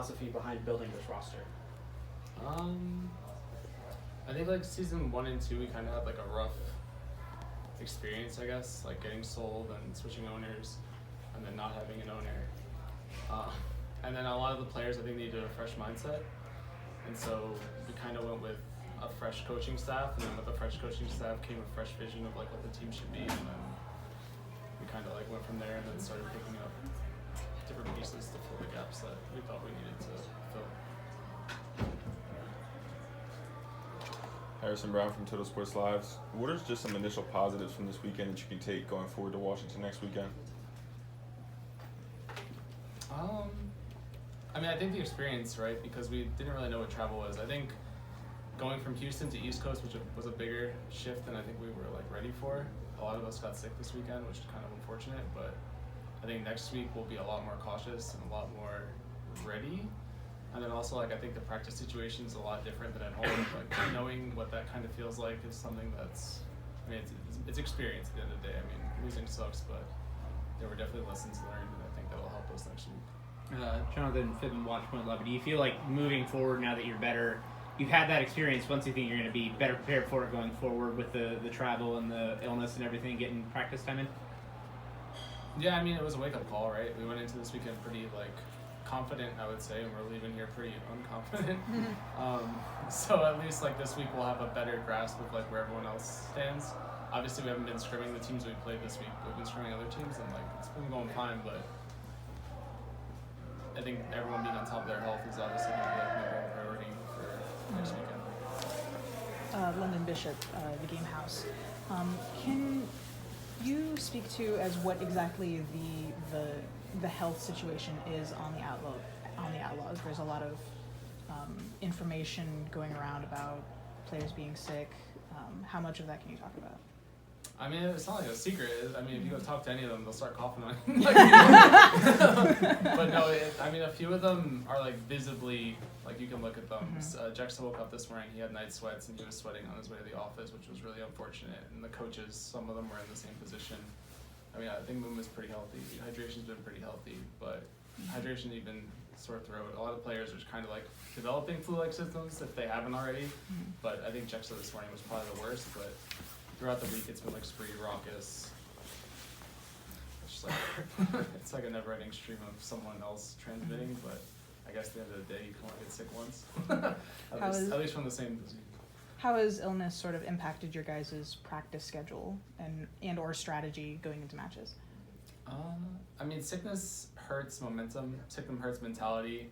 philosophy behind building this roster? I think like season 1 and 2 we kind of had like a rough experience, I guess, like getting sold and switching owners, and then not having an owner. And then a lot of the players, I think, needed a fresh mindset, and so we kind of went with a fresh coaching staff, and then with the fresh coaching staff came a fresh vision of like what the team should be, and then we kind of like went from there and then started picking up different pieces to fill the gaps that we thought we needed to fill. Harrison Brown from Total Sports Lives. What are just some initial positives from this weekend that you can take going forward to Washington next weekend? I mean, I think the experience, right? Because we didn't really know what travel was. I think going from Houston to East Coast, which was a bigger shift than I think we were like ready for. A lot of us got sick this weekend, which is kind of unfortunate. But I think next week we'll be a lot more cautious and a lot more ready. And then also, like, I think the practice situation is a lot different than at home. Like, knowing what that kind of feels like is something that's, I mean, it's experience at the end of the day. I mean, losing sucks, but there were definitely lessons learned, and I think that'll help us next week. Jonathan Fitton, Watch Point Love. Do you feel like moving forward now that you're better, you've had that experience, once you think you're going to be better prepared for it going forward with the travel and the illness and everything, getting practice time in? Yeah, I mean, it was a wake-up call, right? We went into this weekend pretty, like, confident, I would say, and we're leaving here pretty unconfident. So at least, like, this week we'll have a better grasp of, like, where everyone else stands. Obviously, we haven't been scrimming the teams we played this week. We've been scrimming other teams, and, like, it's been going fine, but I think everyone being on top of their health is obviously going to be, like, number one priority for next weekend. London Bishop, the Game House. Can you speak to as what exactly the health situation is on the Outlaws? There's a lot of information going around about players being sick. How much of that can you talk about? I mean, it's not like a secret. I mean, if you go talk to any of them, they'll start coughing on you. But no, I mean, a few of them are like visibly, like you can look at them. Jackson woke up this morning, he had night sweats and he was sweating on his way to the office, which was really unfortunate. And the coaches, some of them were in the same position. I mean, I think Moon was pretty healthy. Hydration's been pretty healthy, but hydration, even sore throat. A lot of players are kind of like developing flu-like symptoms if they haven't already. But I think Jexa this morning was probably the worst. But throughout the week, it's been like pretty raucous. It's just like it's like a never-ending stream of someone else transmitting. But I guess at the end of the day, you can only get sick once. at least from the same disease. How has illness sort of impacted your guys' practice schedule and or strategy going into matches? I mean, sickness hurts momentum. Sickness hurts mentality.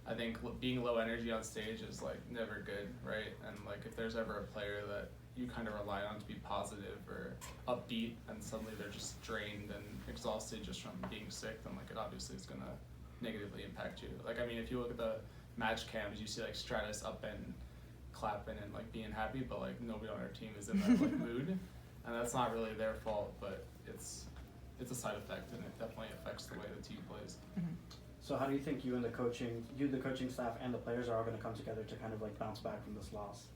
I think being low energy on stage is like never good, right? And like if there's ever a player that you kind of rely on to be positive or upbeat, and suddenly they're just drained and exhausted just from being sick, then like it obviously is gonna negatively impact you. Like I mean, if you look at the match cams, you see like Stratus up and clapping and like being happy, but like nobody on our team is in that like mood, and that's not really their fault, but it's a side effect, and it definitely affects the way the team plays. So how do you think you, the coaching staff, and the players are all going to come together to kind of like bounce back from this loss?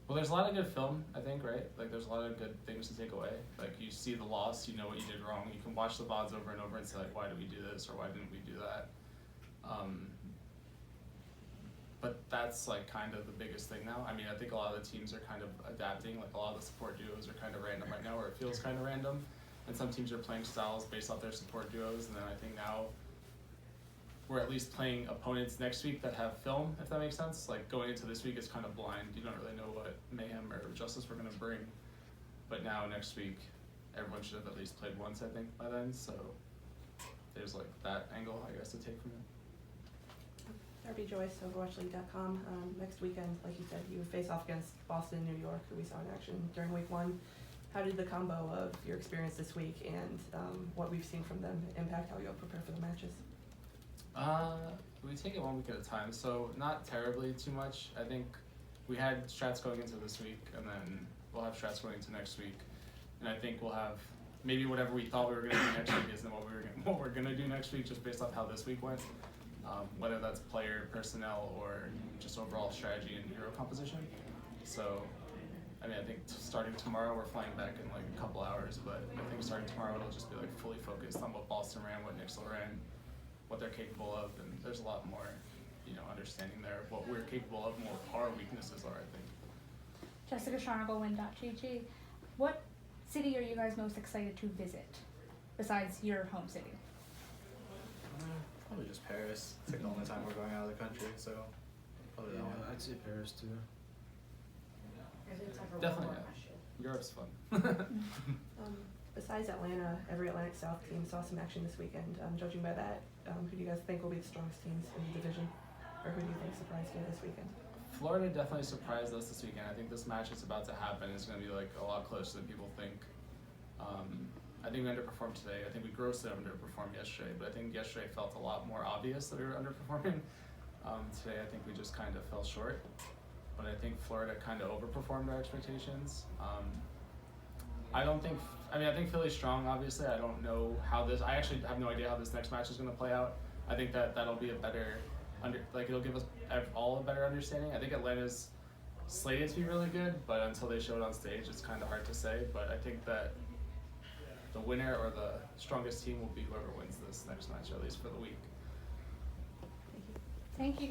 Well, there's a lot of good film, I think, right? Like there's a lot of good things to take away. Like you see the loss, you know what you did wrong. You can watch the VODs over and over and say like, why did we do this or why didn't we do that? But that's like kind of the biggest thing now. I mean, I think a lot of the teams are kind of adapting. Like a lot of the support duos are kind of random right now, or it feels kind of random. And some teams are playing styles based off their support duos. And then I think now we're at least playing opponents next week that have film, if that makes sense. Like going into this week is kind of blind. You don't really know what Mayhem or Justice we're going to bring. But now next week, everyone should have at least played once, I think, by then. So there's like that angle, I guess, to take from it. Darby Joyce, OverwatchLeague.com. Next weekend, like you said, you would face off against Boston and New York, who we saw in action during week 1. How did the combo of your experience this week and what we've seen from them impact how you'll prepare for the matches? We take it 1 week at a time, so not terribly too much. I think we had strats going into this week, and then we'll have strats going into next week. And I think we'll have maybe whatever we thought we were going to do next week isn't what we're going to do next week, just based off how this week went. Whether that's player, personnel, or just overall strategy and hero composition. So, I mean, I think starting tomorrow, we're flying back in like a couple hours, but I think starting tomorrow, it'll just be like fully focused on what Boston ran, what Nixel ran, what they're capable of, and there's a lot more understanding there of what we're capable of, and what our weaknesses are. I think. Jessica Sharnagle, win.gg. What city are you guys most excited to visit besides your home city? Probably just Paris. It's like the only time we're going out of the country, so probably that one. I'd say Paris too. Definitely, Europe's fun. Besides Atlanta, every Atlantic South team saw some action this weekend. Judging by that, who do you guys think will be the strongest teams in the division? Or who do you think surprised you this weekend? Florida definitely surprised us this weekend. I think this match that's about to happen is going to be like a lot closer than people think. I think we underperformed today. I think we grossly underperformed yesterday, but I think yesterday felt a lot more obvious that we were underperforming. Today, I think we just kind of fell short. But I think Florida kind of overperformed our expectations. I think Philly's strong, obviously. I don't know how this, I actually have no idea how this next match is going to play out. I think that'll be a better, it'll give us all a better understanding. I think Atlanta's slated to be really good, but until they show it on stage, it's kind of hard to say. But I think that the winner or the strongest team will be whoever wins this next match, at least for the week. Thank you.